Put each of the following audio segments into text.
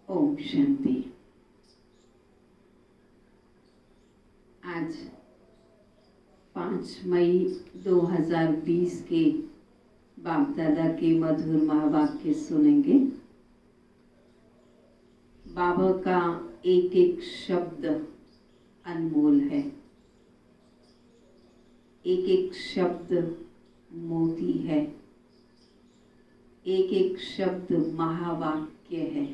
ओम शांति। आज 5 मई 2020 के बाप दादा के मधुर महावाक्य सुनेंगे। बाबा का एक एक शब्द अनमोल है, एक एक शब्द मोती है, एक एक शब्द महावाक्य है,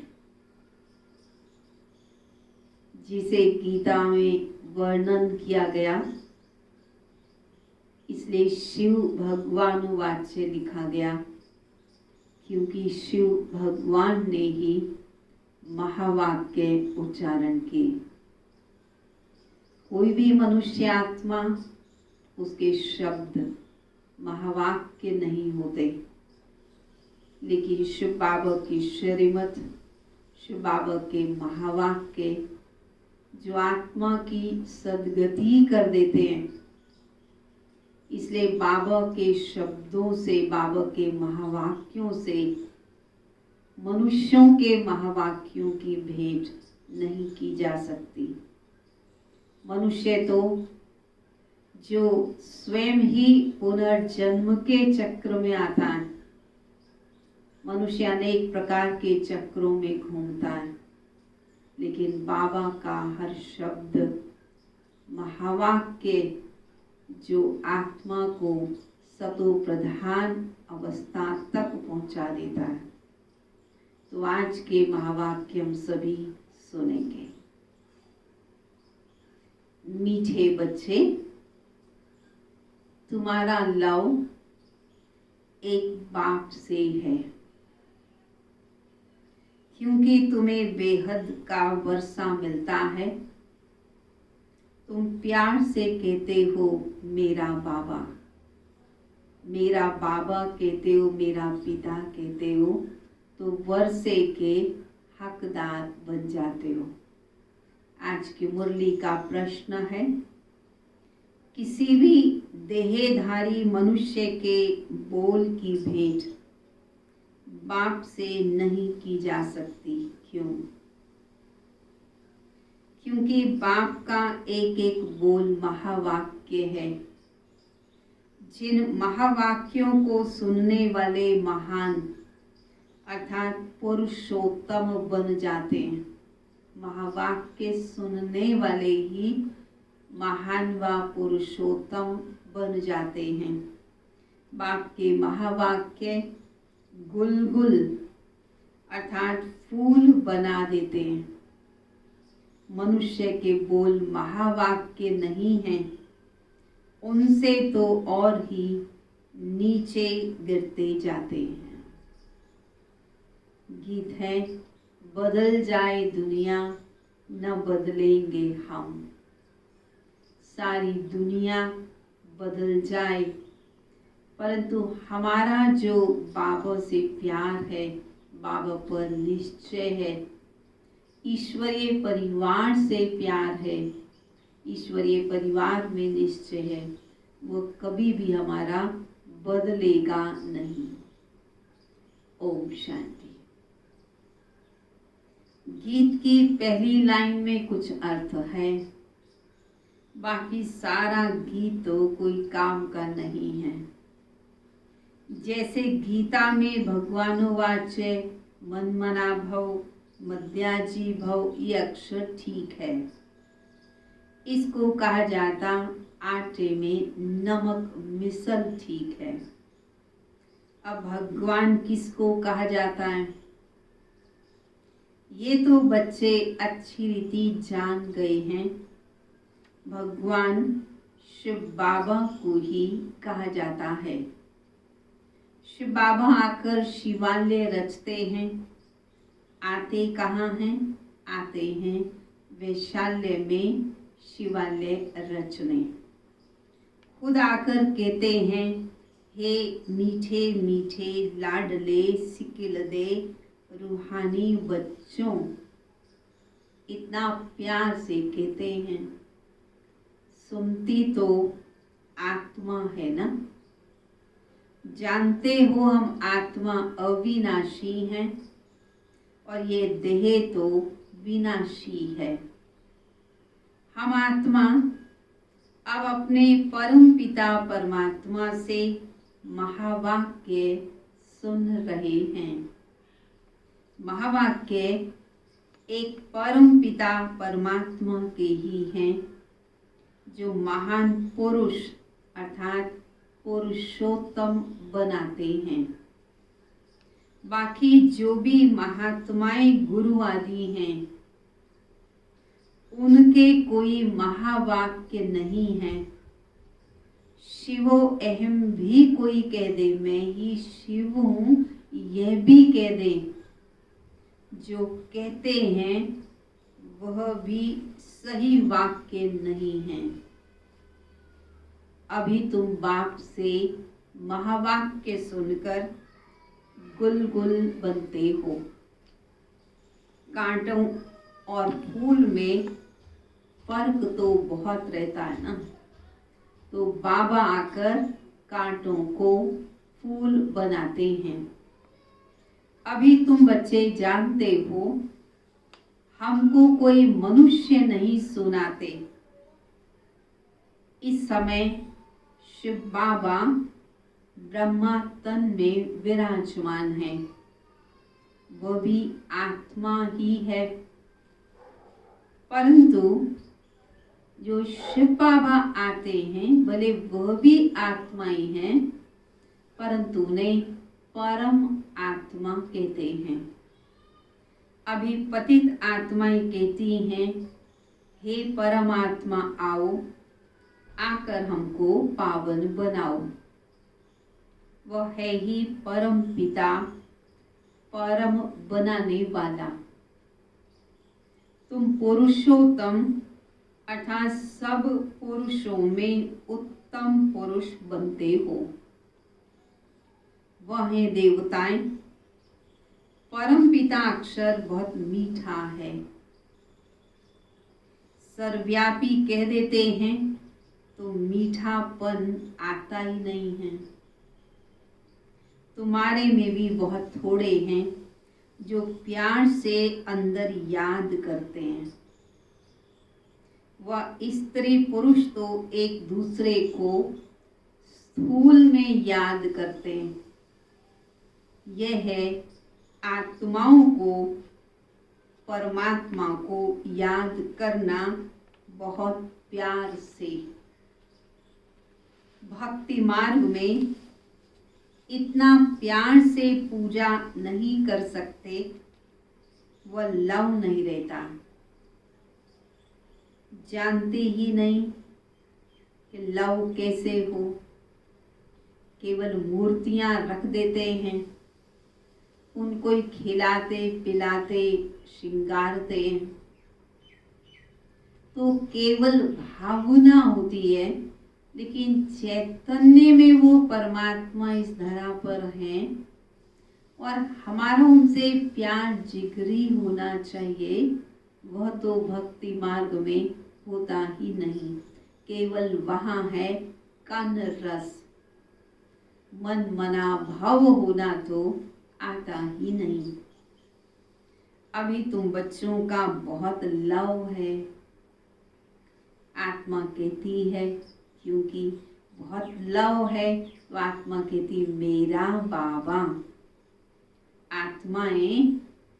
जिसे गीता में वर्णन किया गया। इसलिए शिव भगवान वाच्य लिखा गया, क्योंकि शिव भगवान ने ही महावाक्य उच्चारण किए। कोई भी मनुष्य आत्मा, उसके शब्द महावाक्य नहीं होते, लेकिन शिव बाबा की श्रीमत, शिव बाबा के महावाक्य जो आत्मा की सद्गति कर देते हैं। इसलिए बाबा के शब्दों से, बाबा के महावाक्यों से मनुष्यों के महावाक्यों की भेंट नहीं की जा सकती। मनुष्य तो जो स्वयं ही पुनर्जन्म के चक्र में आता है, मनुष्य अनेक प्रकार के चक्रों में घूमता है, लेकिन बाबा का हर शब्द महावाक्य जो आत्मा को सतो प्रधान अवस्था तक पहुंचा देता है। तो आज के महावाक्य हम सभी सुनेंगे। मीठे बच्चे, तुम्हारा लव एक बाप से है, क्योंकि तुम्हें बेहद का वर्षा मिलता है। तुम प्यार से कहते हो मेरा बाबा, मेरा बाबा कहते हो, मेरा पिता कहते हो, तो वर्षे के हकदार बन जाते हो। आज की मुरली का प्रश्न है, किसी भी देहधारी मनुष्य के बोल की भेंट बाप से नहीं की जा सकती। क्यों? क्योंकि बाप का एक एक बोल महावाक्य है। जिन महावाक्यों को सुनने वाले महान अर्थात पुरुषोत्तम बन जाते हैं। महावाक्य सुनने वाले ही महान व पुरुषोत्तम बन जाते हैं। बाप के महावाक्य गुलगुल अर्थात फूल बना देते हैं। मनुष्य के बोल महावाक्य नहीं हैं, उनसे तो और ही नीचे गिरते जाते हैं। गीत है, बदल जाए दुनिया न बदलेंगे हम। सारी दुनिया बदल जाए, परंतु हमारा जो बाबा से प्यार है, बाबा पर निश्चय है, ईश्वरीय परिवार से प्यार है, ईश्वरीय परिवार में निश्चय है, वो कभी भी हमारा बदलेगा नहीं। ओम शांति। गीत की पहली लाइन में कुछ अर्थ है, बाकी सारा गीत तो कोई काम का नहीं है। जैसे गीता में भगवानोवाच्य मनमना भव, मध्याजी भव, ये अक्षर ठीक है। इसको कहा जाता आटे में नमक मिसल ठीक है। अब भगवान किसको कहा जाता है? ये तो बच्चे अच्छी रीति जान गए हैं। भगवान शिव बाबा को ही कहा जाता है। शिव बाबा आकर शिवालय रचते हैं। आते कहाँ हैं? आते हैं वैशाल्य में शिवालय रचने। खुद आकर कहते हैं, हे मीठे मीठे लाडले सिकिलदे रूहानी बच्चों। इतना प्यार से कहते हैं। सुनती तो आत्मा है ना। जानते हो हम आत्मा अविनाशी हैं, और ये देह तो विनाशी है। हम आत्मा अब अपने परम पिता परमात्मा से महावाक्य सुन रहे हैं। महावाक्य एक परम पिता परमात्मा के ही हैं, जो महान पुरुष अर्थात पुरुषोत्तम बनाते हैं। बाकी जो भी महात्माएं गुरु आदि हैं, उनके कोई महावाक्य नहीं है। शिवो अहम भी कोई कह दे, मैं ही शिव हूँ, यह भी कह दे, जो कहते हैं वह भी सही वाक्य नहीं है। अभी तुम बाप से महावाक्य सुनकर गुलगुल बनते हो। कांटों और फूल में फर्क तो बहुत रहता है ना, तो बाबा आकर कांटों को फूल बनाते हैं। अभी तुम बच्चे जानते हो, हमको कोई मनुष्य नहीं सुनाते। इस समय शिव बाबा ब्रह्मा तन में विराजमान है, वह भी आत्मा ही है। परंतु जो शिव बाबा आते हैं, भले वह भी आत्मा ही हैं, परंतु उन्हें परम आत्मा कहते हैं। अभी पतित आत्माएं कहती हैं, हे परमात्मा आओ, आकर हमको पावन बनाओ। वह है ही परम पिता, परम बनाने वाला। तुम पुरुषोत्तम अर्थात सब पुरुषों में उत्तम पुरुष बनते हो। वह है देवताएं। परम पिता अक्षर बहुत मीठा है, सर्वव्यापी कह देते हैं तो मीठापन आता ही नहीं है। तुम्हारे में भी बहुत थोड़े हैं जो प्यार से अंदर याद करते हैं। वह स्त्री पुरुष तो एक दूसरे को स्थूल में याद करते हैं। यह है आत्माओं को परमात्मा को याद करना बहुत प्यार से। भक्ति मार्ग में इतना प्यार से पूजा नहीं कर सकते, वह लव नहीं रहता। जानते ही नहीं कि लव कैसे हो, केवल मूर्तियां रख देते हैं, उनको ही खिलाते पिलाते श्रृंगारते हैं, तो केवल भावना होती है, लेकिन चैतन्य में वो परमात्मा इस धरा पर हैं और हमारा उनसे प्यार जिगरी होना चाहिए। वह तो भक्ति मार्ग में होता ही नहीं, केवल वहाँ है कन रस। मन मना भाव होना तो आता ही नहीं। अभी तुम बच्चों का बहुत लव है, आत्मा कहती है, क्योंकि बहुत लव है तो आत्मा कहती मेरा बाबा। आत्माएं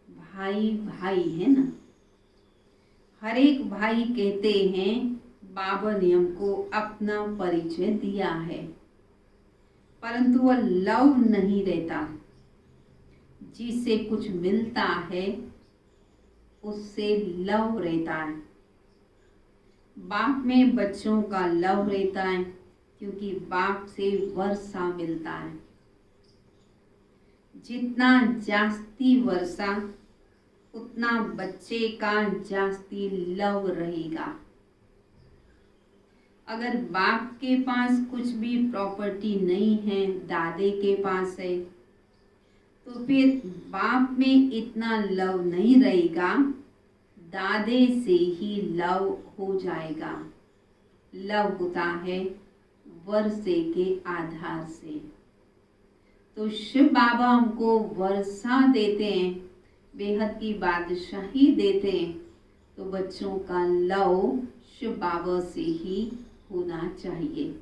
भाई भाई है ना, हर एक भाई कहते हैं बाबा ने हमको अपना परिचय दिया है, परंतु वह लव नहीं रहता। जिससे कुछ मिलता है उससे लव रहता है। बाप में बच्चों का लव रहता है, क्योंकि बाप से वर्षा मिलता है। जितना जास्ती वर्षा, उतना बच्चे का जास्ती लव रहेगा। अगर बाप के पास कुछ भी प्रॉपर्टी नहीं है, दादे के पास है, तो फिर बाप में इतना लव नहीं रहेगा, दादे से ही लव हो जाएगा। लव होता है वर्षे के आधार से। तो शिव बाबा हमको वर्षा देते हैं, बेहद की बादशाही देते हैं, तो बच्चों का लव शिव बाबा से ही होना चाहिए।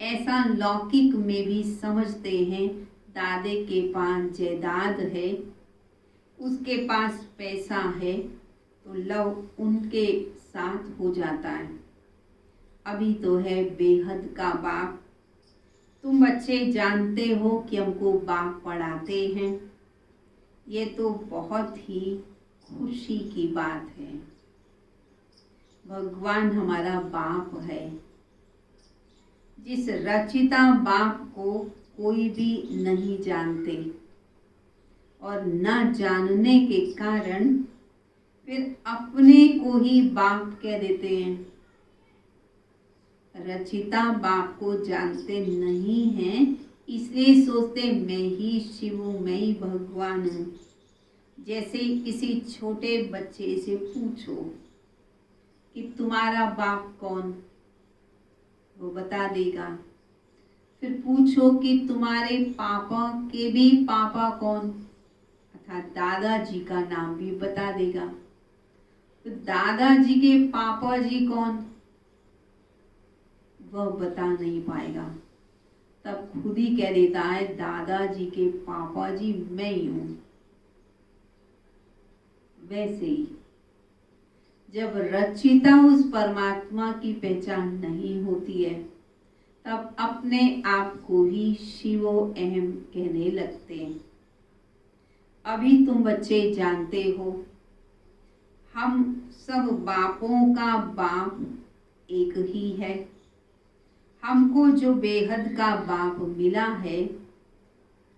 ऐसा लौकिक में भी समझते हैं, दादे के पास जायदाद है, उसके पास पैसा है, तो लव उनके साथ हो जाता है। अभी तो है बेहद का बाप। तुम बच्चे जानते हो कि हमको बाप पढ़ाते हैं, ये तो बहुत ही खुशी की बात है। भगवान हमारा बाप है। जिस रचिता बाप को कोई भी नहीं जानते और न जानने के कारण फिर अपने को ही बाप कह देते हैं। रचिता बाप को जानते नहीं हैं, इसलिए सोचते मैं ही शिव हूँ, मैं ही भगवान हूँ। जैसे किसी छोटे बच्चे से पूछो कि तुम्हारा बाप कौन, वो बता देगा। फिर पूछो कि तुम्हारे पापा के भी पापा कौन, अर्थात दादाजी का नाम भी बता देगा। तो दादाजी के पापा जी कौन, वह बता नहीं पाएगा। तब खुद ही कह देता है दादाजी के पापा जी मैं ही हूं। वैसे ही जब रचिता उस परमात्मा की पहचान नहीं होती है, तब अपने आप को ही शिवो अहम कहने लगते हैं। अभी तुम बच्चे जानते हो, हम सब बापों का बाप एक ही है। हमको जो बेहद का बाप मिला है,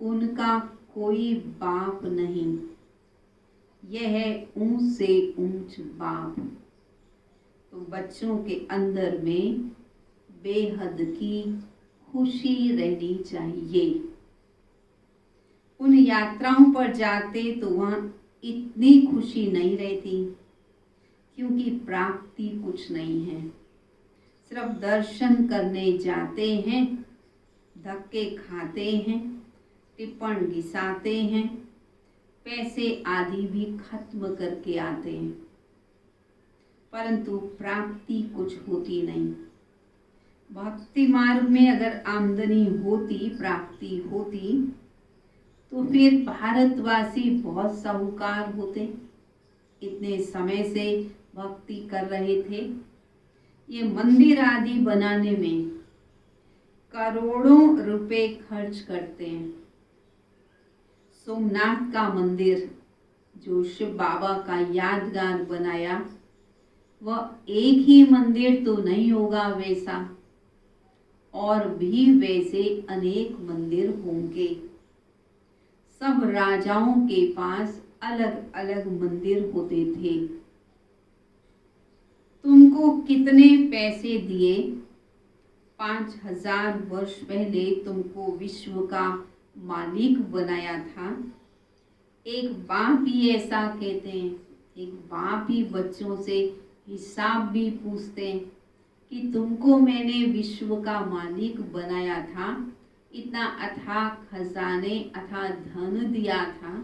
उनका कोई बाप नहीं। यह है ऊंच से ऊंच बाप। तो बच्चों के अंदर में बेहद की खुशी रहनी चाहिए। उन यात्राओं पर जाते तो वहाँ इतनी खुशी नहीं रहती, क्योंकि प्राप्ति कुछ नहीं है। सिर्फ दर्शन करने जाते हैं, धक्के खाते हैं, टिप्पण घिसाते हैं, पैसे आदि भी खत्म करके आते हैं, परंतु प्राप्ति कुछ होती नहीं। भक्ति मार्ग में अगर आमदनी होती, प्राप्ति होती, तो फिर भारतवासी बहुत साहूकार होते। इतने समय से भक्ति कर रहे थे। ये मंदिर आदि बनाने में करोड़ों रुपए खर्च करते हैं। सोमनाथ का मंदिर जो शिव बाबा का यादगार बनाया, वह एक ही मंदिर तो नहीं होगा वैसा, और भी वैसे अनेक मंदिर होंगे। सब राजाओं के पास अलग अलग मंदिर होते थे। तुमको कितने पैसे दिए? 5000 वर्ष पहले तुमको विश्व का मालिक बनाया था। एक बाप ही ऐसा कहते हैं, एक बाप ही बच्चों से हिसाब भी पूछते हैं कि तुमको मैंने विश्व का मालिक बनाया था, इतना अथाह खजाने अथाह धन दिया था,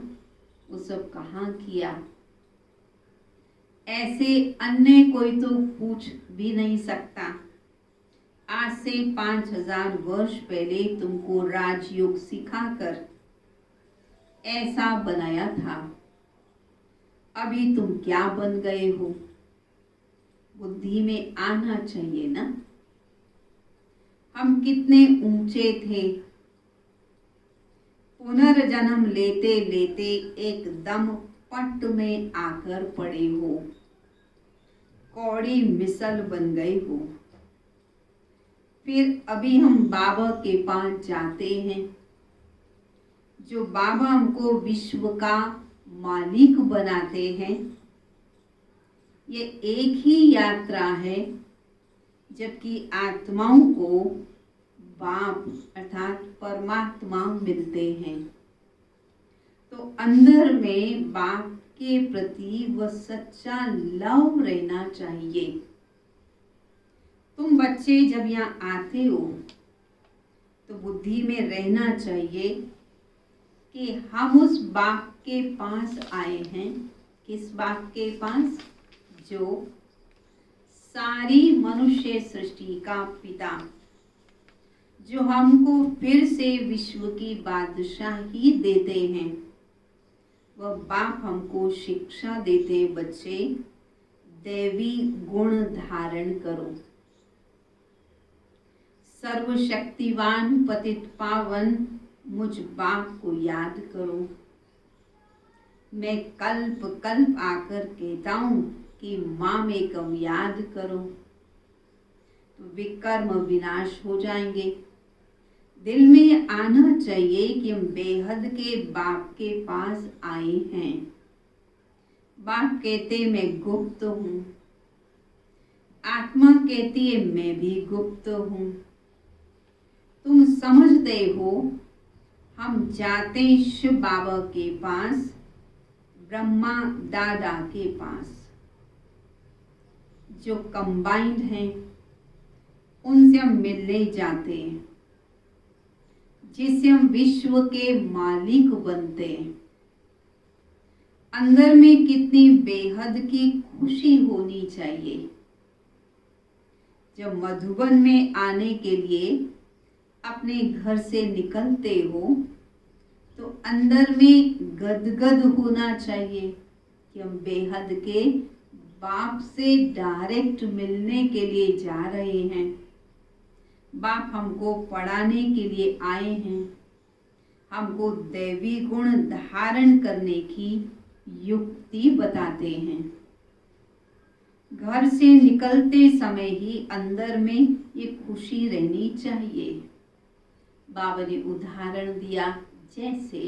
वो सब कहाँ किया? ऐसे अन्य कोई तो पूछ भी नहीं सकता। आज से 5000 वर्ष पहले तुमको राजयोग सिखाकर ऐसा बनाया था। अभी तुम क्या बन गए हो? बुद्धि में आना चाहिए ना। हम कितने ऊंचे थे, पुनर्जन्म लेते लेते एकदम पट में आकर पड़े हो, कौड़ी मिसल बन गए हो। फिर अभी हम बाबा के पास जाते हैं, जो बाबा हमको विश्व का मालिक बनाते हैं। ये एक ही यात्रा है, जबकि आत्माओं को बाप अर्थात परमात्मा मिलते हैं। तो अंदर में बाप के प्रति वह सच्चा लव रहना चाहिए। तुम बच्चे जब यहाँ आते हो तो बुद्धि में रहना चाहिए, कि हम उस बाप के पास आए हैं। किस बाप के पास? जो सारी मनुष्य सृष्टि का पिता, जो हमको फिर से विश्व की बादशाही देते हैं। वह बाप हमको शिक्षा देते, बच्चे दैवी गुण धारण करो। सर्वशक्तिवान पतित पावन मुझ बाप को याद करो। मैं कल्प कल्प आकर कहता हूँ कि मामेकम याद करो, तो विकर्म विनाश हो जाएंगे। दिल में आना चाहिए कि हम बेहद के बाप के पास आए हैं। बाप कहते मैं गुप्त हूँ, आत्मा कहती है मैं भी गुप्त हूँ। तुम समझते हो हम जाते शिव बाबा के पास, ब्रह्मा दादा के पास, जो कंबाइंड हैं, उनसे हम मिलने जाते हैं, जिससे हम विश्व के मालिक बनते हैं। अंदर में कितनी बेहद की खुशी होनी चाहिए। जब मधुबन में आने के लिए अपने घर से निकलते हो तो अंदर में गदगद होना चाहिए कि हम बेहद के बाप से डायरेक्ट मिलने के लिए जा रहे हैं। बाप हमको पढ़ाने के लिए आए हैं, हमको दैवी गुण धारण करने की युक्ति बताते हैं। घर से निकलते समय ही अंदर में ये खुशी रहनी चाहिए। बाबा ने उदाहरण दिया, जैसे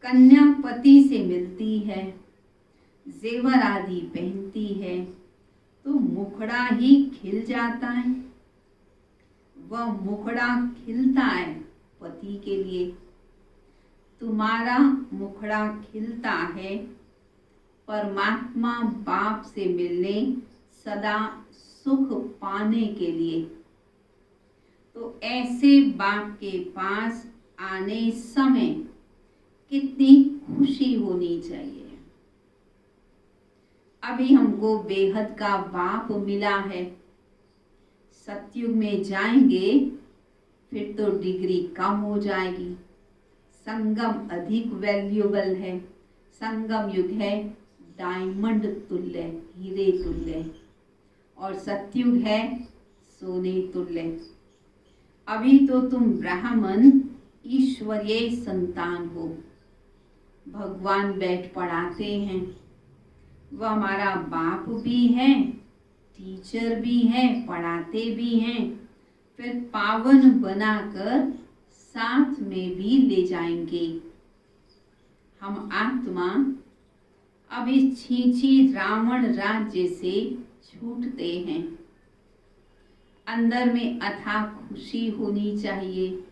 कन्या पति से मिलती है, जेवर आदि पहनती है, तो मुखड़ा ही खिल जाता है। वह मुखड़ा खिलता है पति के लिए। तुम्हारा मुखड़ा खिलता है परमात्मा बाप से मिलने, सदा सुख पाने के लिए। तो ऐसे बाप के पास आने समय कितनी खुशी होनी चाहिए। अभी हमको बेहद का बाप मिला है। सतयुग में जाएंगे फिर तो डिग्री कम हो जाएगी। संगम अधिक वैल्यूएबल है। संगम युग है डायमंड तुल्य, हीरे तुल्य, और सतयुग है सोने तुल्य। अभी तो तुम ब्राह्मण ईश्वरीय संतान हो। भगवान बैठ पढ़ाते हैं, वह हमारा बाप भी है, टीचर भी है, पढ़ाते भी हैं, फिर पावन बनाकर साथ में भी ले जाएंगे। हम आत्मा अब इस छींची रावण राज्य से छूटते हैं। अंदर में अथाह खुशी होनी चाहिए।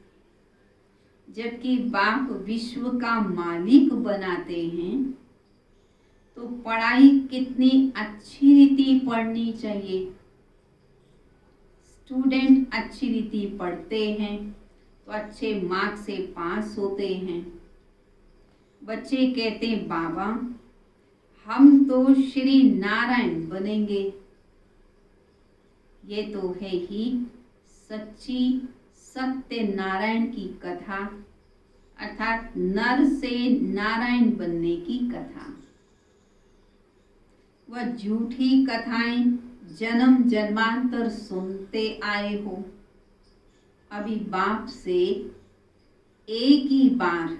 जबकि बाप विश्व का मालिक बनाते हैं तो पढ़ाई कितनी अच्छी रीति पढ़नी चाहिए। स्टूडेंट अच्छी रीति पढ़ते हैं तो अच्छे मार्क्स से पास होते हैं। बच्चे कहते हैं बाबा हम तो श्री नारायण बनेंगे। ये तो है ही सच्ची सत्य नारायण की कथा, अर्थात नर से नारायण बनने की कथा। वह झूठी कथाएं जन्म जन्मांतर सुनते आए हो। अभी बाप से एक ही बार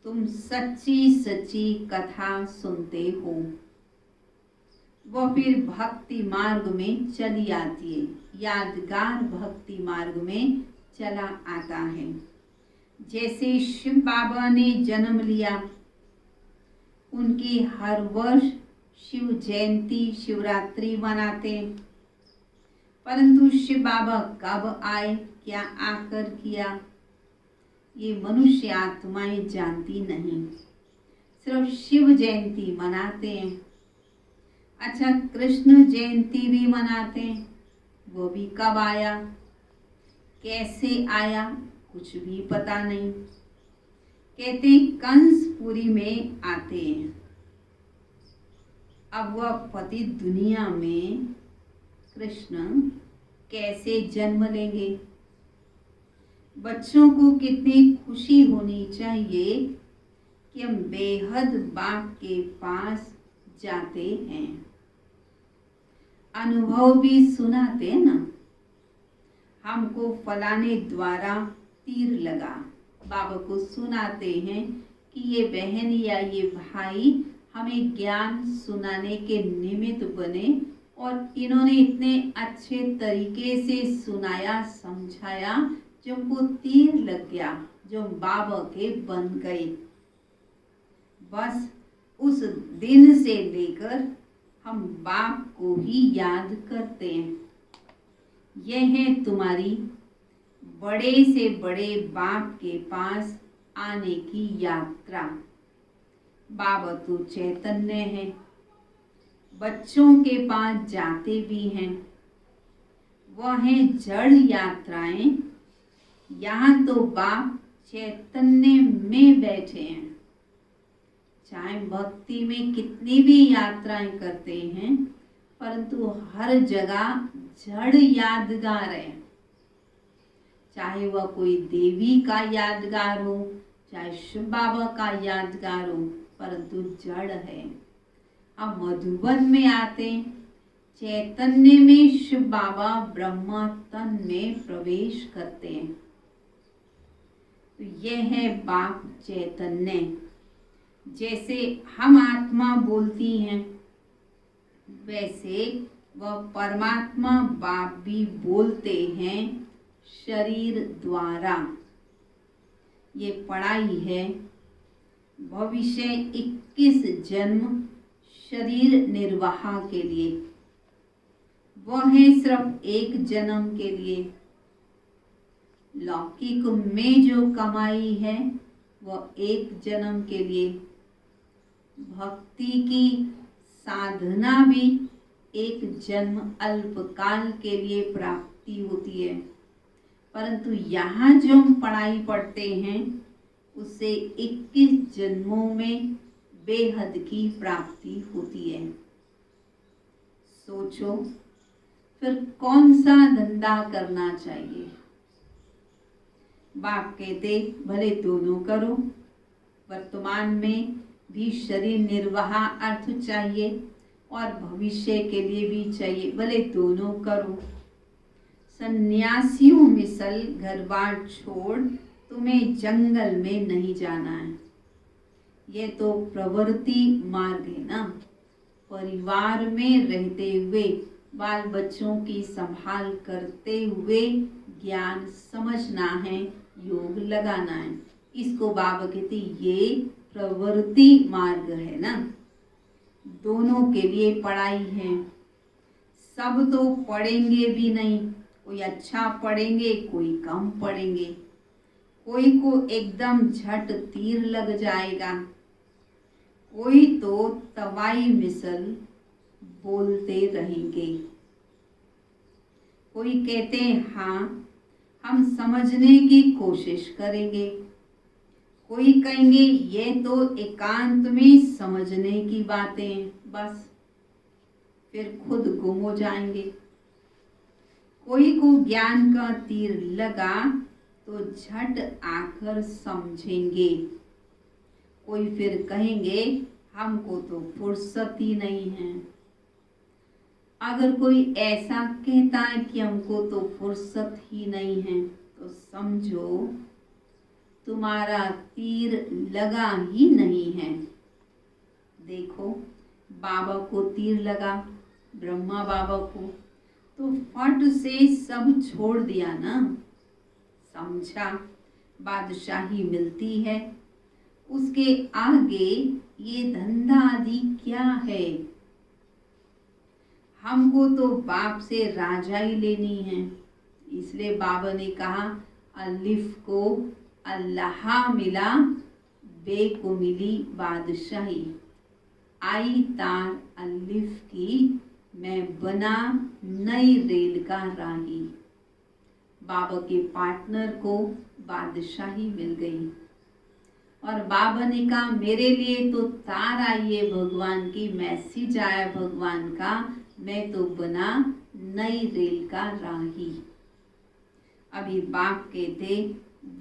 तुम सच्ची सच्ची कथा सुनते हो। वह फिर भक्ति मार्ग में चली आती है, यादगार भक्ति मार्ग में चला आता है। जैसे शिव बाबा ने जन्म लिया, उनकी हर वर्ष शिव जयंती शिवरात्रि मनाते, परंतु शिव बाबा कब आए, क्या आकर किया, ये मनुष्य आत्माएं जानती नहीं। सिर्फ शिव जयंती मनाते हैं। अच्छा, कृष्ण जयंती भी मनाते हैं, वो भी कब आया, कैसे आया, कुछ भी पता नहीं। कहते हैं कंसपुरी में आते हैं। अब वह पति दुनिया में कृष्ण कैसे जन्म लेंगे? बच्चों को कितनी खुशी होनी चाहिए कि हम बेहद बाप के पास जाते हैं। अनुभव भी सुनाते हैं ना, हमको फलाने द्वारा तीर लगा। बाबा को सुनाते हैं कि ये बहन या ये भाई हमें ज्ञान सुनाने के निमित्त बने और इन्होंने इतने अच्छे तरीके से सुनाया, समझाया, जो हमको तीर लग गया, जो बाबा के बन गए। बस उस दिन से लेकर हम बाप को ही याद करते हैं। यह है तुम्हारी बड़े से बड़े बाप के पास आने की यात्रा। बाबा तो चैतन्य है, बच्चों के पास जाते भी हैं। वह है जड़ यात्राएं। यहाँ तो बाप चैतन्य में बैठे हैं। चाहे भक्ति में कितनी भी यात्राएं करते हैं, परंतु हर जगह जड़ यादगार है। चाहे वह कोई देवी का यादगार हो, चाहे शिव बाबा का यादगार हो, परंतु जड़ है। अब मधुबन में आते, चैतन्य में शिव बाबा ब्रह्मा तन में प्रवेश करते हैं। तो यह है बाप चैतन्य। जैसे हम आत्मा बोलती हैं, वैसे वह परमात्मा बाप भी बोलते हैं शरीर द्वारा। ये पढ़ाई है भविष्य 21 जन्म शरीर निर्वाह के लिए। वह है सिर्फ एक जन्म के लिए। लौकिक में जो कमाई है वह एक जन्म के लिए। भक्ति की साधना भी एक जन्म अल्पकाल के लिए प्राप्ति होती है, परंतु यहाँ जो हम पढ़ाई पढ़ते हैं उससे 21 जन्मों में बेहद की प्राप्ति होती है। सोचो फिर कौन सा धंधा करना चाहिए? बाप कहते भले दोनों करो। वर्तमान में भी शरीर निर्वाह अर्थ चाहिए और भविष्य के लिए भी चाहिए, भले दोनों करो। सन्यासियों मिसल घर बार छोड़ तुम्हें जंगल में नहीं जाना है। ये तो प्रवृत्ति मार्ग है ना। परिवार में रहते हुए बाल बच्चों की संभाल करते हुए ज्ञान समझना है, योग लगाना है। इसको बाबा कहते ये प्रवृत्ति मार्ग है ना। दोनों के लिए पढ़ाई है। सब तो पढ़ेंगे भी नहीं, कोई अच्छा पढ़ेंगे, कोई कम पढ़ेंगे, कोई को एकदम झट तीर लग जाएगा, कोई तो तवाई मिसल बोलते रहेंगे। कोई कहते हैं हाँ हम समझने की कोशिश करेंगे, कोई कहेंगे ये तो एकांत में समझने की बातें, बस फिर खुद गुम हो जाएंगे। कोई को ज्ञान का तीर लगा तो झट आकर समझेंगे। कोई फिर कहेंगे हमको तो फुर्सत ही नहीं है। अगर कोई ऐसा कहता है कि हमको तो फुर्सत ही नहीं है, तो समझो तुम्हारा तीर लगा ही नहीं है। देखो बाबा को तीर लगा, ब्रह्मा बाबा को, तो फट से सब छोड़ दिया ना। समझा बादशाही मिलती है, उसके आगे ये धंधा आदि क्या है। हमको तो बाप से राजाई लेनी है। इसलिए बाबा ने कहा अलिफ को अल्लाह मिला, बे को मिली बादशाही। आई तार अलिफ की, मैं बना नई रेल का राही। बाबा के पार्टनर को बादशाही मिल गई और बाबा ने कहा मेरे लिए तो तार आई है भगवान की, मैसेज आया भगवान का, मैं तो बना नई रेल का राही। अभी बाप कहते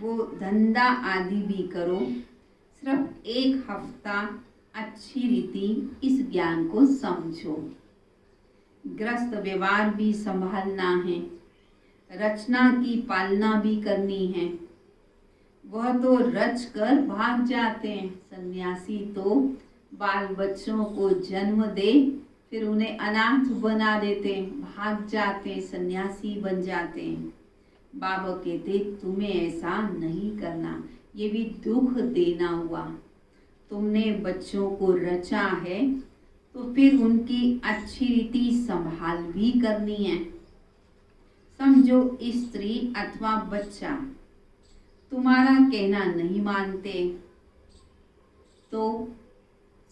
वो धंधा आदि भी करो, सिर्फ 1 हफ्ता अच्छी रीति इस ज्ञान को समझो। ग्रस्त व्यवहार भी संभालना है, रचना की पालना भी करनी है। वह तो रच कर भाग जाते हैं, सन्यासी तो बाल बच्चों को जन्म दे फिर उन्हें अनाथ बना देते हैं, भाग जाते हैं, सन्यासी बन जाते हैं। बाबा कहते तुम्हें ऐसा नहीं करना, ये भी दुख देना हुआ। तुमने बच्चों को रचा है तो फिर उनकी अच्छी रीति संभाल भी करनी है। समझो स्त्री अथवा बच्चा तुम्हारा कहना नहीं मानते तो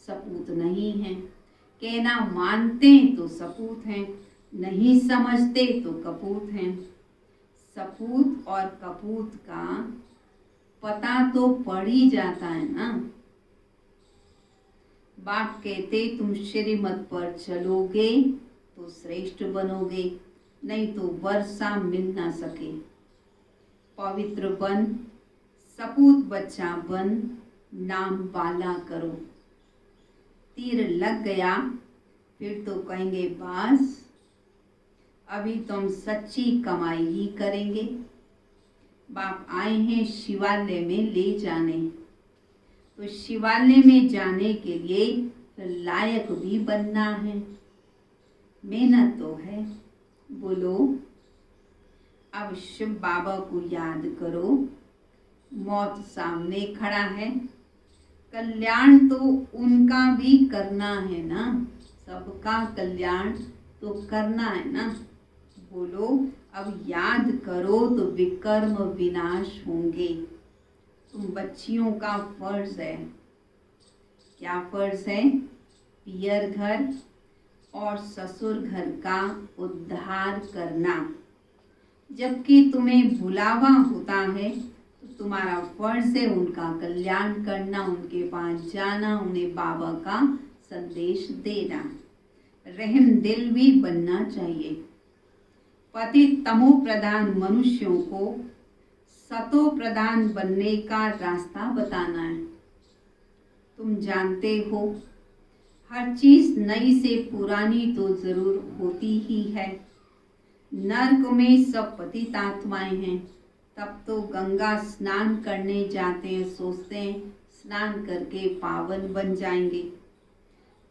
सपूत नहीं है, कहना मानते तो सपूत हैं, नहीं समझते तो कपूत हैं। सपूत और कपूत का पता तो पड़ ही जाता है ना। बाप कहते तुम श्रीमत पर चलोगे तो श्रेष्ठ बनोगे, नहीं तो वर्षा मिल ना सके। पवित्र बन, सपूत बच्चा बन, नाम वाला करो। तीर लग गया फिर तो कहेंगे बस, अभी तुम सच्ची कमाई ही करेंगे। बाप आए हैं शिवालय में ले जाने, तो शिवालय में जाने के लिए लायक भी बनना है, मेहनत तो है। बोलो अब शिव बाबा को याद करो, मौत सामने खड़ा है, कल्याण तो उनका भी करना है ना, सबका कल्याण तो करना है ना। बोलो अब याद करो तो विकर्म विनाश होंगे। तुम बच्चियों का फर्ज है, क्या फर्ज है? पियर घर और ससुर घर का उद्धार करना। जबकि तुम्हें बुलावा होता है तो तुम्हारा फर्ज है उनका कल्याण करना, उनके पास जाना, उन्हें बाबा का संदेश देना। रहम दिल भी बनना चाहिए। पति तमो प्रधान मनुष्यों को सतो प्रधान बनने का रास्ता बताना है। तुम जानते हो हर चीज नई से पुरानी तो जरूर होती ही है। नर्क में सब पतित आत्माएं हैं, तब तो गंगा स्नान करने जाते हैं, सोचते हैं स्नान करके पावन बन जाएंगे।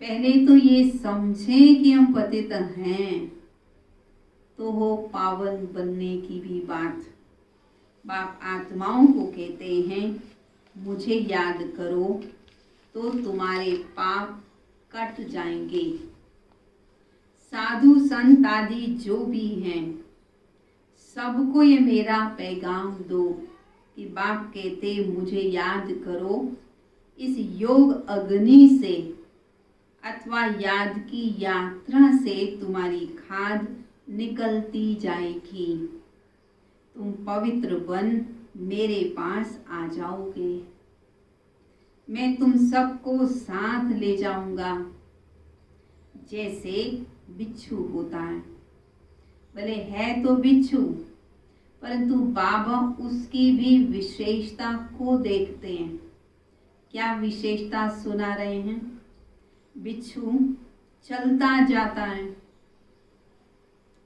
पहले तो ये समझें कि हम पतित हैं तो हो पावन बनने की भी बात। बाप आत्माओं को कहते हैं मुझे याद करो तो तुम्हारे पाप कट जाएंगे। साधु संत आदि जो भी हैं सबको ये मेरा पैगाम दो कि बाप कहते मुझे याद करो। इस योग अग्नि से अथवा याद की यात्रा से तुम्हारी खाद निकलती जाएगी। तुम पवित्र बन मेरे पास आ जाओगे, मैं तुम सबको साथ ले जाऊंगा। जैसे बिच्छू होता है, भले है तो बिच्छू परंतु बाबा उसकी भी विशेषता को देखते हैं। क्या विशेषता सुना रहे हैं? बिच्छू चलता जाता है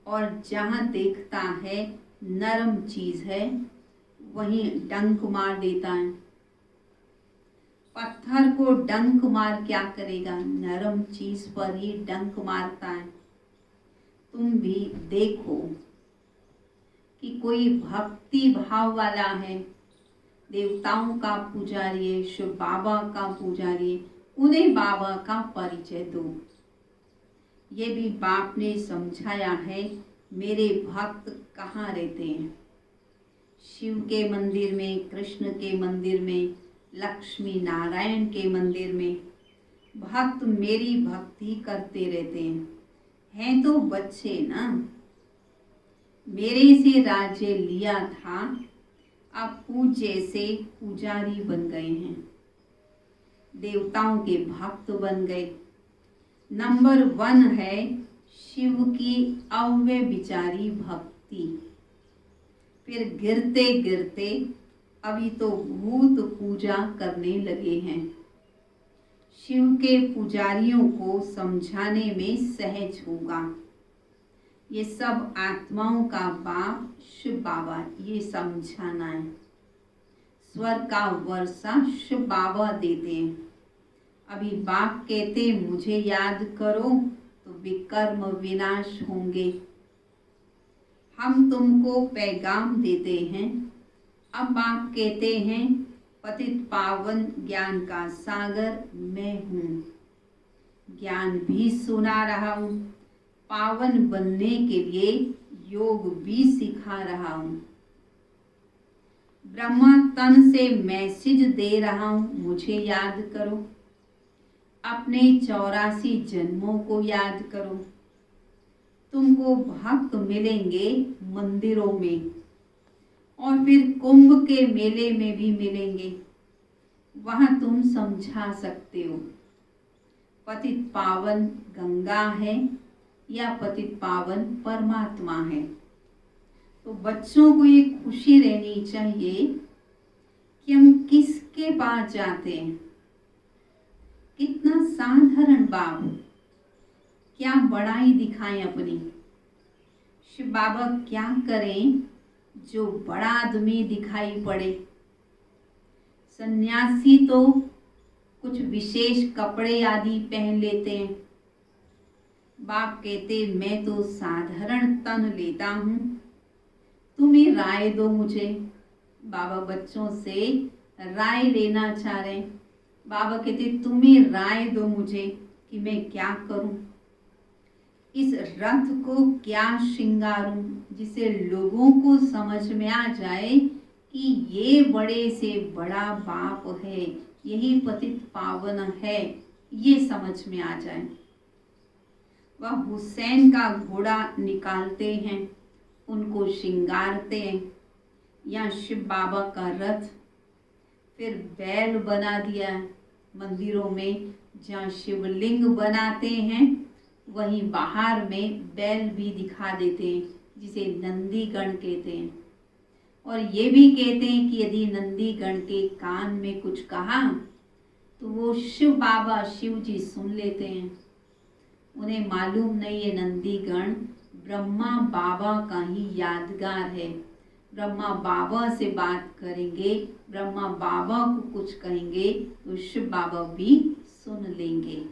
और जहां देखता है नरम चीज है वहीं डंक मार देता है। पत्थर को डंक मार क्या करेगा? नरम चीज पर ही डंक मारता है। तुम भी देखो कि कोई भक्ति भाव वाला है, देवताओं का पुजारी है, शिव बाबा का पुजारी है, उन्हें बाबा का परिचय दो। ये भी बाप ने समझाया है। मेरे भक्त कहाँ रहते हैं? शिव के मंदिर में, कृष्ण के मंदिर में, लक्ष्मी नारायण के मंदिर में भक्त मेरी भक्ति करते रहते हैं तो बच्चे ना। मेरे से राज्य लिया था, अब पूज्य से पुजारी बन गए हैं। देवताओं के भक्त बन गए। नंबर 1 है शिव की अव्यभिचारी भक्ति। फिर गिरते गिरते अभी तो भूत पूजा करने लगे हैं। शिव के पुजारियों को समझाने में सहज होगा। ये सब आत्माओं का बाप शिव बाबा ये समझाना है। स्वर्ग का वर्षा शिव बाबा देते हैं। अभी बाप कहते मुझे याद करो तो विकर्म विनाश होंगे। हम तुमको पैगाम देते हैं। अब बाप कहते हैं पतित पावन ज्ञान का सागर मैं हूँ। ज्ञान भी सुना रहा हूँ, पावन बनने के लिए योग भी सिखा रहा हूँ। ब्रह्मा तन से मैसेज दे रहा हूँ, मुझे याद करो। अपने 84 जन्मों को याद करो। तुमको भक्त मिलेंगे मंदिरों में और फिर कुंभ के मेले में भी मिलेंगे। वहां तुम समझा सकते हो पतित पावन गंगा है या पतित पावन परमात्मा है। तो बच्चों को ये खुशी रहनी चाहिए कि हम किसके पास जाते हैं। कितना साधारण बाप, क्या बड़ाई दिखाएं अपनी। शिव बाबा क्या करें जो बड़ा आदमी दिखाई पड़े। सन्यासी तो कुछ विशेष कपड़े आदि पहन लेते हैं। बाप कहते मैं तो साधारण तन लेता हूँ, तुम्हें राय दो मुझे। बाबा बच्चों से राय लेना चाह रहे हैं। बाबा कहते तुम्हें राय दो मुझे कि मैं क्या करूं। इस रथ को क्या श्रृंगारूं जिसे लोगों को समझ में आ जाए कि ये बड़े से बड़ा बाप है, यही पतित पावन है, ये समझ में आ जाए। वह हुसैन का घोड़ा निकालते हैं, उनको श्रृंगारते हैं। या शिव बाबा का रथ, फिर बैल बना दिया है मंदिरों में। जहाँ शिवलिंग बनाते हैं वहीं बाहर में बैल भी दिखा देते हैं, जिसे नंदीगण कहते हैं। और ये भी कहते हैं कि यदि नंदीगण के कान में कुछ कहा तो वो शिव बाबा शिव जी सुन लेते हैं। उन्हें मालूम नहीं है नंदीगण ब्रह्मा बाबा का ही यादगार है। ब्रह्मा बाबा से बात करेंगे, ब्रह्मा बाबा को कुछ कहेंगे तो शिव बाबा भी सुन लेंगे।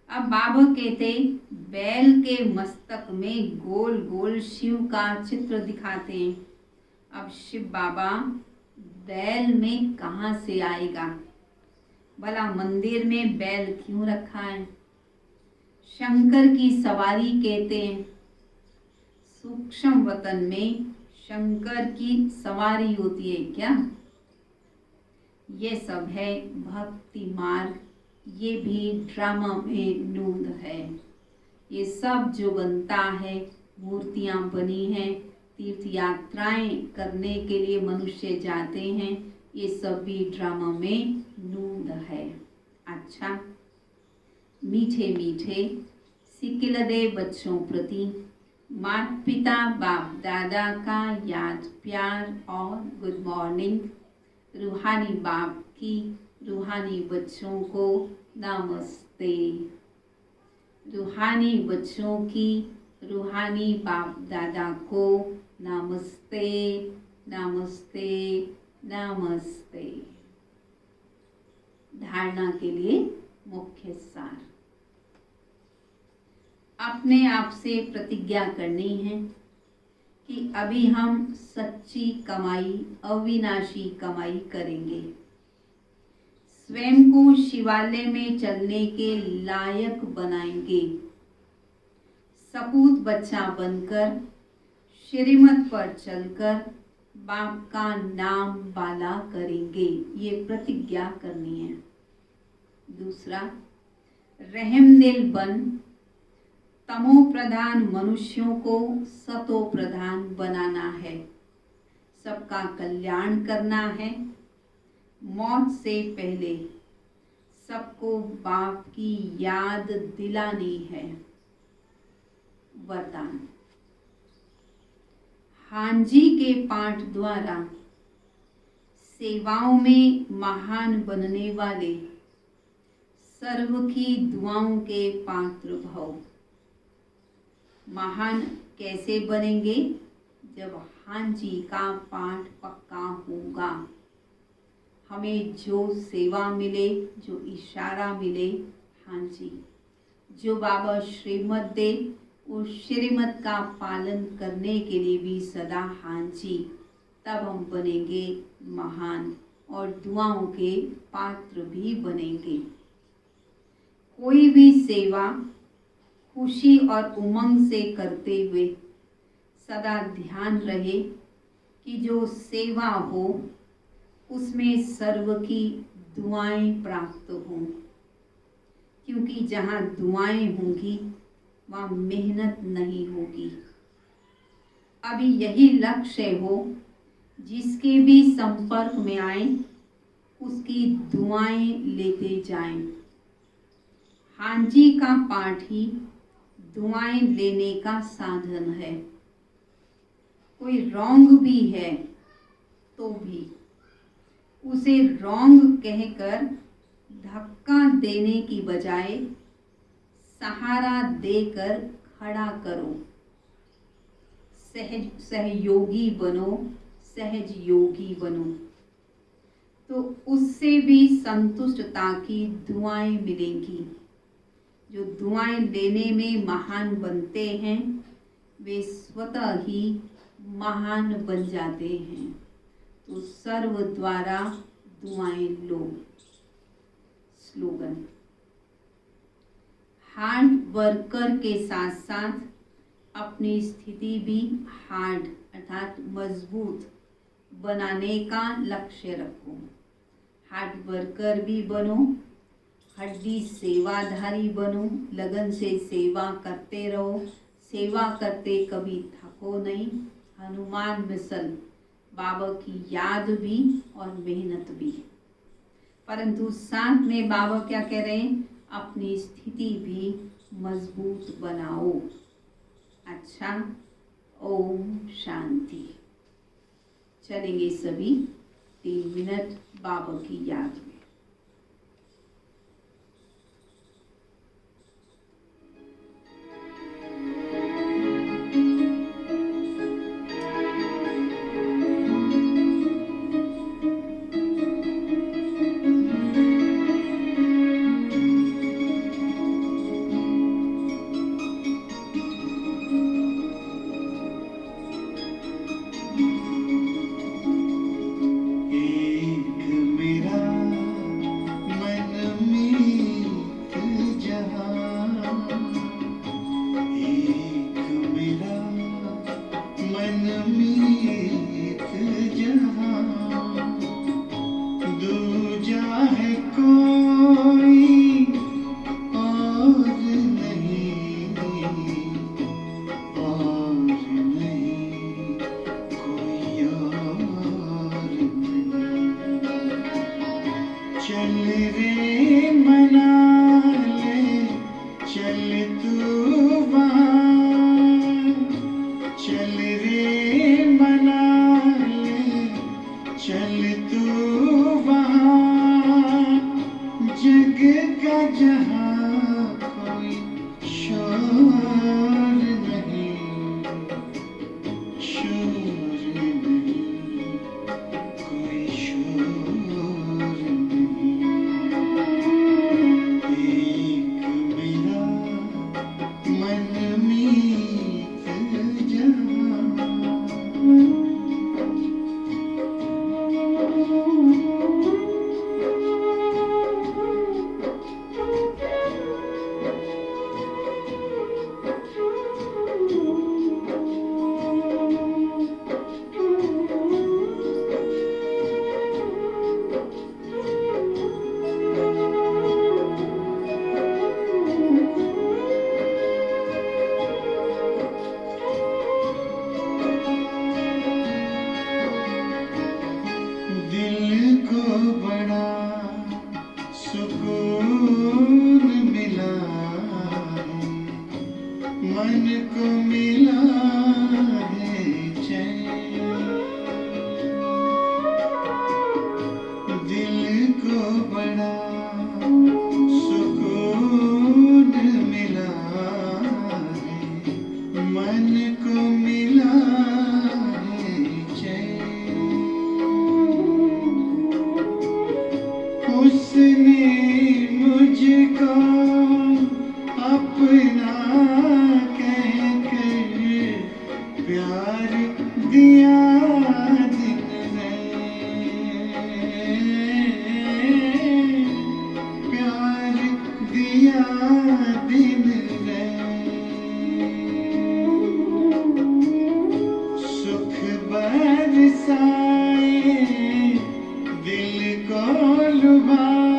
अब बाबा कहते बैल के मस्तक में गोल गोल शिव का चित्र दिखाते हैं। अब शिव बाबा बैल में कहाँ से आएगा? भला मंदिर में बैल क्यों रखा है? शंकर की सवारी कहते हैं। सूक्ष्म वतन में शंकर की सवारी होती है क्या? ये सब है भक्ति मार्ग, ये भी ड्रामा में नूंद है। ये सब जो बनता है, मूर्तियां बनी हैं, तीर्थ यात्राएं करने के लिए मनुष्य जाते हैं, ये सब भी ड्रामा में नूंद है। अच्छा, मीठे मीठे सिकिलदे बच्चों प्रति माता पिता बाप दादा का याद प्यार और गुड मॉर्निंग। रूहानी बाप की रूहानी बच्चों को नमस्ते। रूहानी बच्चों की रूहानी बाप दादा को नमस्ते नमस्ते नमस्ते। धारणा के लिए मुख्य सार। अपने आप से प्रतिज्ञा करनी है कि अभी हम सच्ची कमाई, अविनाशी कमाई करेंगे। स्वयं को शिवालय में चलने के लायक बनाएंगे। सपूत बच्चा बनकर श्रीमत पर चलकर बाप का नाम बाला करेंगे। ये प्रतिज्ञा करनी है। दूसरा, रहम दिल बन तमो प्रधान मनुष्यों को सतो प्रधान बनाना है। सबका कल्याण करना है। मौत से पहले सबको बाप की याद दिलानी है। वरदान। हांजी के पाठ द्वारा सेवाओं में महान बनने वाले सर्व की दुआओं के पात्र भव। महान कैसे बनेंगे? जब हांजी का पाठ पक्का होगा। हमें जो सेवा मिले, जो इशारा मिले, हांजी जो बाबा श्रीमत दे, उस श्रीमत का पालन करने के लिए भी सदा हांजी। तब हम बनेंगे महान और दुआओं के पात्र भी बनेंगे। कोई भी सेवा खुशी और उमंग से करते हुए सदा ध्यान रहे कि जो सेवा हो उसमें सर्व की दुआएं प्राप्त हों, क्योंकि जहाँ दुआएं होंगी वहाँ मेहनत नहीं होगी। अभी यही लक्ष्य हो, जिसके भी संपर्क में आए उसकी दुआएं लेते जाएं। हांजी का पाठ ही दुआएं लेने का साधन है। कोई रॉन्ग भी है तो भी उसे रॉन्ग कहकर धक्का देने की बजाय सहारा देकर खड़ा करो। सहयोगी बनो, सहज योगी बनो, तो उससे भी संतुष्टता की दुआएं मिलेंगी। जो दुआएं लेने में महान बनते हैं वे स्वतः ही महान बन जाते हैं। तो सर्व द्वारा दुआएं लो। स्लोगन। हार्ड वर्कर के साथ साथ अपनी स्थिति भी हार्ड अर्थात मजबूत बनाने का लक्ष्य रखो। हार्ड वर्कर भी बनो, हड्डी सेवाधारी बनो, लगन से सेवा करते रहो। सेवा करते कभी थको नहीं। हनुमान मिसल बाबा की याद भी और मेहनत भी। परंतु साथ में बाबा क्या कह रहे हैं? अपनी स्थिति भी मजबूत बनाओ। अच्छा, ओम शांति। चलेंगे सभी 3 मिनट बाबा की याद में। उसने मुझको अपना कहकर प्यार दिया दिन में, प्यार दिया दिन में। सुख बरसाए दिल को लुभाए,